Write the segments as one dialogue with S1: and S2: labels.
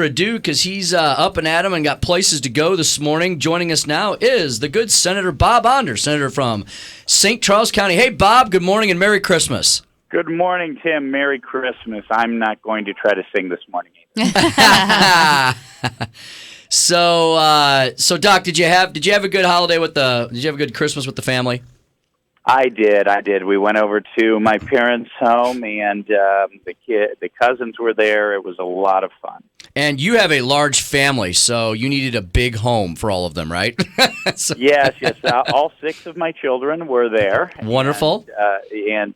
S1: ado, because he's up and at 'em and got places to go this morning. Joining us now is the good Senator Bob Onder, Senator from St. Charles County. Hey, Bob, good morning and Merry Christmas.
S2: Good morning, Tim. Merry Christmas. I'm not going to try to sing this morning either.
S1: So, Doc, did you have a good holiday did you have a good Christmas with the family?
S2: I did. We went over to my parents' home, and the cousins were there. It was a lot of fun.
S1: And you have a large family, so you needed a big home for all of them, right?
S2: Yes. All 6 of my children were there.
S1: Wonderful.
S2: And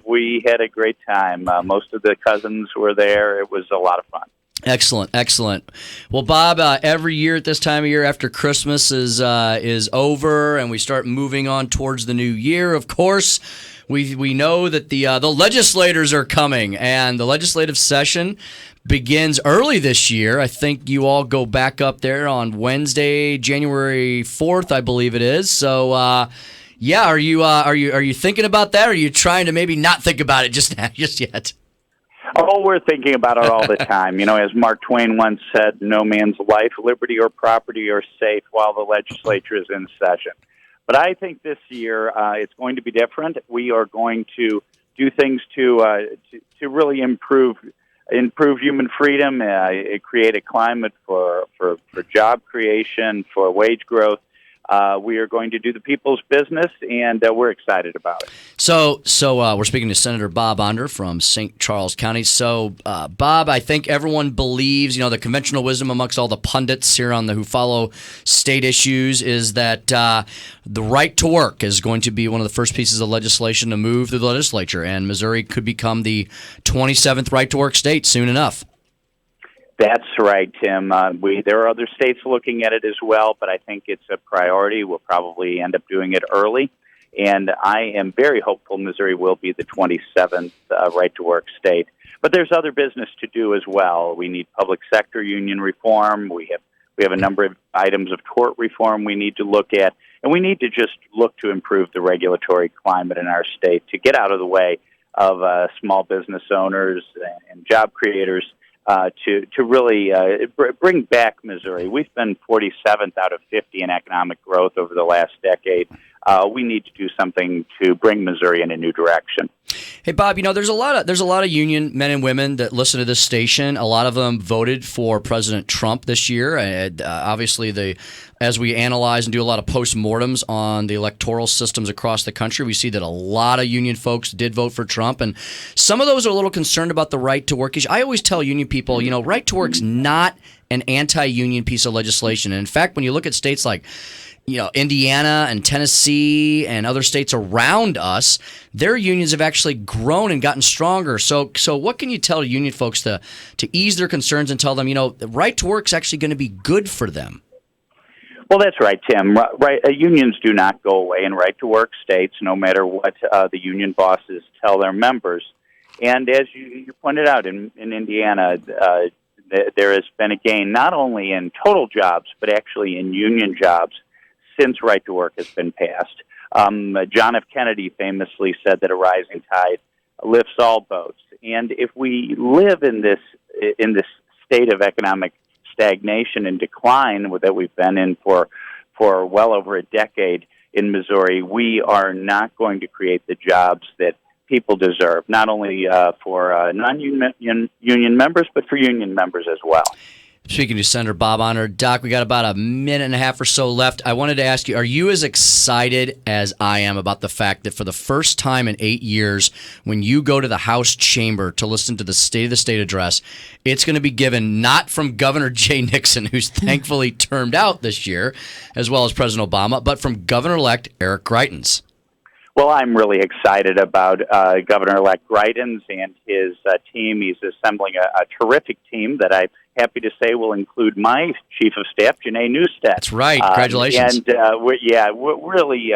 S2: we had a great time. Most of the cousins were there. It was a lot of fun.
S1: Excellent. Well, Bob, every year at this time of year after Christmas is over and we start moving on towards the new year, of course, we know that the legislators are coming and the legislative session begins early this year. I think you all go back up there on Wednesday, January 4th, I believe it is. So, are you thinking about that, or are you trying to maybe not think about it just yet?
S2: Oh, we're thinking about it all the time. You know, as Mark Twain once said, no man's life, liberty, or property are safe while the legislature is in session. But I think this year it's going to be different. We are going to do things to really improve human freedom, create a climate for job creation, for wage growth. We are going to do the people's business, and we're excited about it.
S1: So we're speaking to Senator Bob Onder from St. Charles County. So, Bob, I think everyone believes, the conventional wisdom amongst all the pundits here who follow state issues is that the right to work is going to be one of the first pieces of legislation to move through the legislature, and Missouri could become the 27th right to work state soon enough.
S2: That's right, Tim. There are other states looking at it as well, but I think it's a priority. We'll probably end up doing it early, and I am very hopeful Missouri will be the 27th right-to-work state. But there's other business to do as well. We need public sector union reform. We have a number of items of tort reform we need to look at, and we need to just look to improve the regulatory climate in our state to get out of the way of small business owners and job creators. To really bring back Missouri. We've been 47th out of 50 in economic growth over the last decade. We need to do something to bring Missouri in a new direction.
S1: Hey, Bob, there's a lot of union men and women that listen to this station. A lot of them voted for President Trump this year. Obviously, as we analyze and do a lot of postmortems on the electoral systems across the country, we see that a lot of union folks did vote for Trump, and some of those are a little concerned about the right to work issue. I always tell union people, right to work's not an anti-union piece of legislation. And in fact, when you look at states like Indiana and Tennessee and other states around us, their unions have actually grown and gotten stronger. So what can you tell union folks to ease their concerns and tell them, the right to work is actually going to be good for them?
S2: Well, that's right, Tim. Right, unions do not go away in right-to-work states, no matter what the union bosses tell their members. And as you pointed out, in Indiana, there has been a gain not only in total jobs, but actually in union jobs since right-to-work has been passed. John F. Kennedy famously said that a rising tide lifts all boats. And if we live in this state of economic stagnation and decline that we've been in for well over a decade in Missouri, we are not going to create the jobs that people deserve, not only for non-union members, but for union members as well.
S1: Speaking to Senator Bob Onder, Doc, we got about a minute and a half or so left. I wanted to ask you, are you as excited as I am about the fact that for the first time in 8 years, when you go to the House chamber to listen to the State of the State address, it's going to be given not from Governor Jay Nixon, who's thankfully termed out this year, as well as President Obama, but from Governor-Elect Eric Greitens?
S2: Well, I'm really excited about Governor-Elect Greitens and his team. He's assembling a terrific team that I'm happy to say will include my Chief of Staff, Janae Newstead.
S1: That's right. Congratulations.
S2: Really,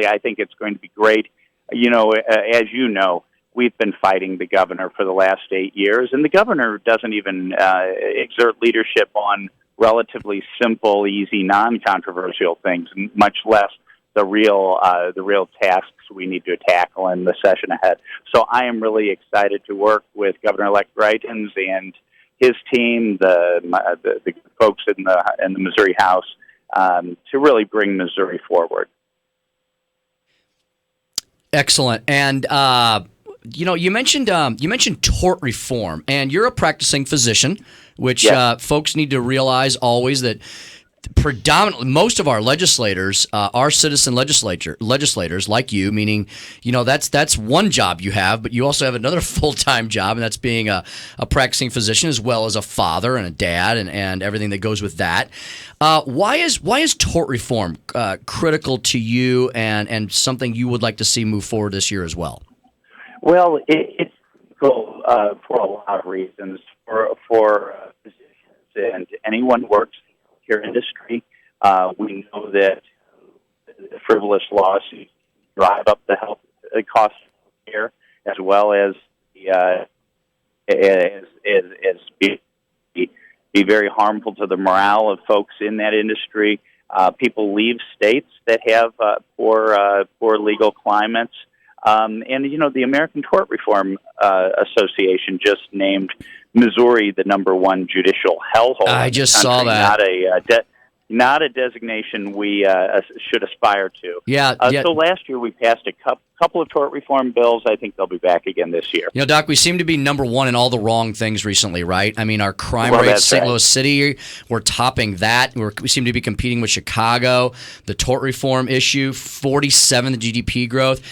S2: I think it's going to be great. As you know, we've been fighting the governor for the last 8 years, and the governor doesn't even exert leadership on relatively simple, easy, non-controversial things, much less the real tasks we need to tackle in the session ahead. So I am really excited to work with Governor-elect Greitens and his team, the folks in the Missouri House, to really bring Missouri forward.
S1: Excellent. And you mentioned tort reform, and you're a practicing physician, which folks need to realize always that predominantly most of our legislators are citizen legislators like you, meaning that's one job you have, but you also have another full-time job, and that's being a practicing physician as well as a father and a dad and everything that goes with that. Why is tort reform critical to you and something you would like to see move forward this year as well?
S2: Well, it's critical for a lot of reasons. For physicians and anyone who works in the healthcare industry, we know that frivolous lawsuits drive up the cost of care, as well as be very harmful to the morale of folks in that industry. People leave states that have poor legal climates. And the American Tort Reform Association just named Missouri the #1 judicial hellhole.
S1: I just saw that.
S2: Not a designation we should aspire to.
S1: Yeah.
S2: So last year we passed a couple of tort reform bills. I think they'll be back again this year.
S1: Doc, we seem to be #1 in all the wrong things recently, right? I mean, our crime rate, St. Louis City, we're topping that. We seem to be competing with Chicago. The tort reform issue, 47, the GDP growth.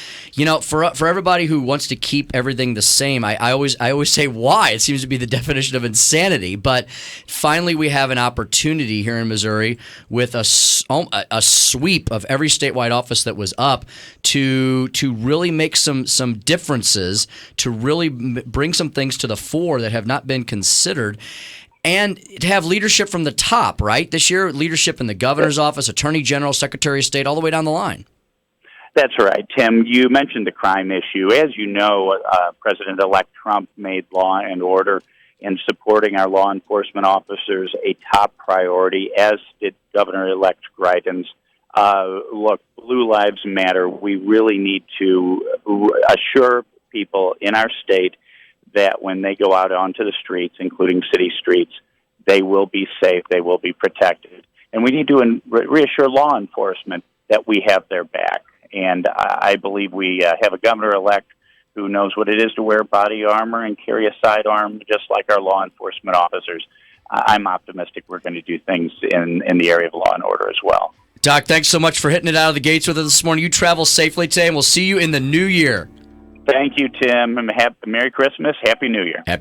S1: For everybody who wants to keep everything the same, I always say why. It seems to be the definition of insanity. But finally, we have an opportunity here in Missouri with a sweep of every statewide office that was up to really make some differences, to really bring some things to the fore that have not been considered, and to have leadership from the top, right? This year, leadership in the governor's office, attorney general, secretary of state, all the way down the line.
S2: That's right, Tim. You mentioned the crime issue. As you know, President-elect Trump made law and order and supporting our law enforcement officers a top priority, as did Governor-elect Greitens. Look, Blue Lives Matter. We really need to assure people in our state that when they go out onto the streets, including city streets, they will be safe, they will be protected. And we need to reassure law enforcement that we have their back. And I believe we have a governor-elect who knows what it is to wear body armor and carry a sidearm, just like our law enforcement officers. I'm optimistic we're going to do things in the area of law and order as well.
S1: Doc, thanks so much for hitting it out of the gates with us this morning. You travel safely today, and we'll see you in the new year.
S2: Thank you, Tim. Merry Christmas. Happy New Year.
S1: Happy